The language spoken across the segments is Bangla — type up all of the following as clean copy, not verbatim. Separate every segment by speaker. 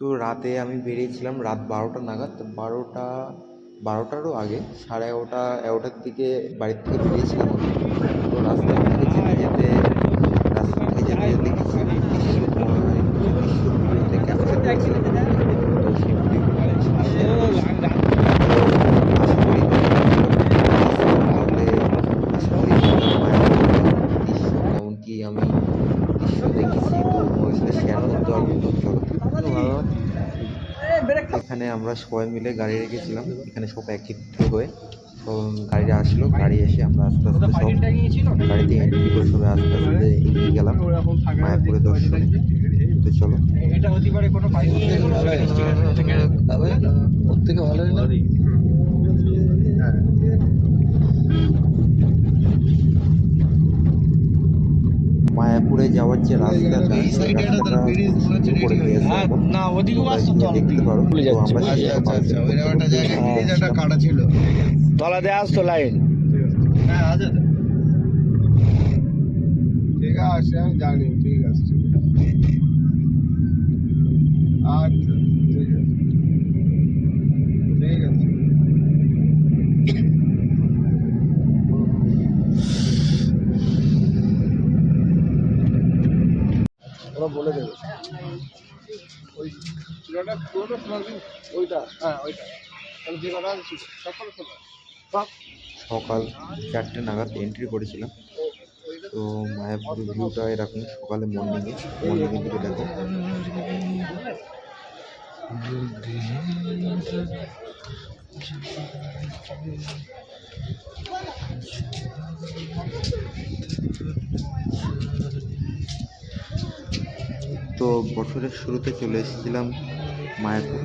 Speaker 1: তো রাতে আমি বেরিয়েছিলাম রাত 12টা নাগাদ, 12টারও আগে, 11:30-11টার দিকে বাড়ির থেকে বেরিয়েছিলাম আমি। তো রাস্তা থেকে যেতে যেতে কিছু দৃশ্য কিছু দৃশ্য ভিডিওতে ক্যাপচার করেছিলাম। তো সেই ভিডিওগুলো তোমাদের সাথে শেয়ার করছি। তো আশা করি তোমরা তাহলে আশা করি তোমরা মায়াপুরের দৃশ্য কেমন কি আমি দৃশ্য দেখেছি তো তোমাদের সাথে শেয়ার করতে পারবো। তো চলো ভালো। এখানে আমরা সবাই মিলে গাড়ি রেখেছিলাম, এখানে সব একত্রিত হয়ে সব গাড়িটা আসলো, গাড়ি এসে আমরা আস্তে আস্তে সব গাড়িতে এন্ট্রি করে সবাই আস্তে আস্তে এগিয়ে গেলাম মায়াপুরের দর্শনে। তো চলো। এটা হতে পারে কোনো ওর থেকে ভালো মায়াপুরে যাওয়ার যে রাস্তাটা করে দিয়েছে না, দেখতে পারো। তো আমরা কাটা ছিল তলা দেওয়া আসতো লাইন। হ্যাঁ আছে তো, ঠিক আছে আমি জানি, ঠিক আছে আচ্ছা ঠিক আছে ঠিক আছে। ওরা বলে দেবে ওই চূড়াটা পুরোনো শোনাবি, ওইটা হ্যাঁ ওইটা যে কটা সকাল 4টে নাগাদ এন্ট্রি করেছিলাম। তো মায়াপুরের ভিউটা এরকম সকালে মর্নিংয়ের দিকে দেখো। তো বছরের শুরুতে চলে এসেছিলাম মায়াপুর।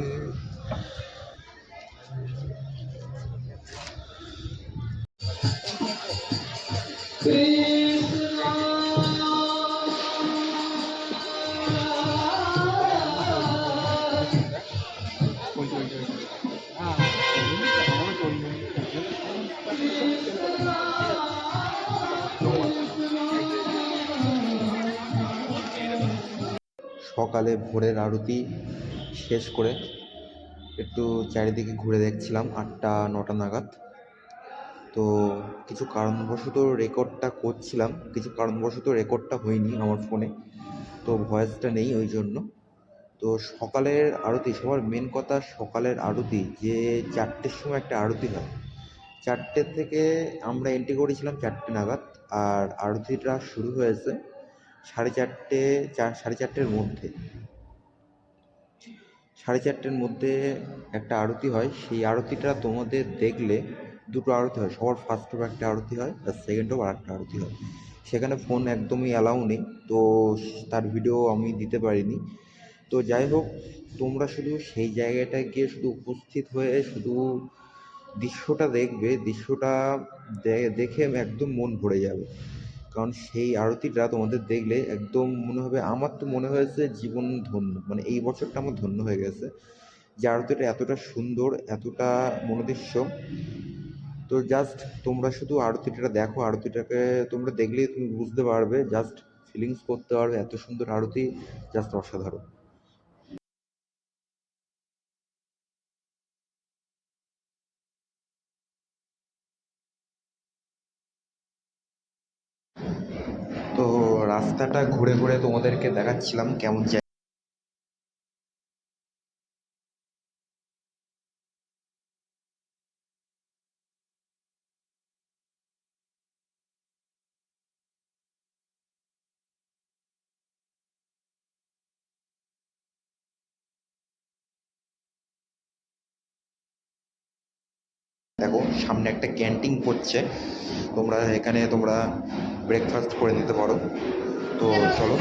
Speaker 1: সকালে ভোরের আরতি শেষ করে একটু চারিদিকে ঘুরে দেখছিলাম 8টা-9টা নাগাদ। তো কিছু কারণবশত রেকর্ডটা হয়নি আমার ফোনে, তো ভয়েসটা নেই ওই জন্য। তো সকালের আরতি, সবার মেন কথা সকালের আরতি, যে 4টের সময় একটা আরতি হয়, 4টে থেকে আমরা এন্ট্রি করেছিলাম 4টে নাগাদ, আর আরতিটা শুরু হয়েছে 4:30-4:30-4টের মধ্যে। 4:30-4টের মধ্যে একটা আরতি হয়, সেই আরতিটা তোমাদের দেখলে দুটো আরতি হয়, সবার ফার্স্ট অফ একটা আরতি হয় আর সেকেন্ড অফ আরেকটা আরতি হয়। সেখানে ফোন একদমই অ্যালাউ নেই, তো তার ভিডিও আমি দিতে পারিনি। তো যাই হোক, তোমরা শুধু সেই জায়গাটায় গিয়ে শুধু উপস্থিত হয়ে শুধু দৃশ্যটা দেখবে, দৃশ্যটা দেখে একদম মন ভরে যাবে। কারণ সেই আরতিটা তোমাদের দেখলে একদম মনে হবে, আমার তো মনে হয়েছে জীবন ধন্য, মানে এই বছরটা আমার ধন্য হয়ে গেছে যে আরতিটা এতটা সুন্দর, এতটা মনোদৃশ্য। তো জাস্ট তোমরা শুধু আরতিটা দেখো, আরতিটাকে তোমরা দেখলেই তুমি বুঝতে পারবে, জাস্ট ফিলিংস করতে পারবে, এত সুন্দর আরতি, জাস্ট অসাধারণ। তো রাস্তাটা ঘুরে ঘুরে তোমাদেরকে দেখাচ্ছিলাম কেমন দেখো সামনে একটা ক্যান্টিন করছে, তোমরা ব্রেকফাস্ট করে নিতে পারো। তো চলো।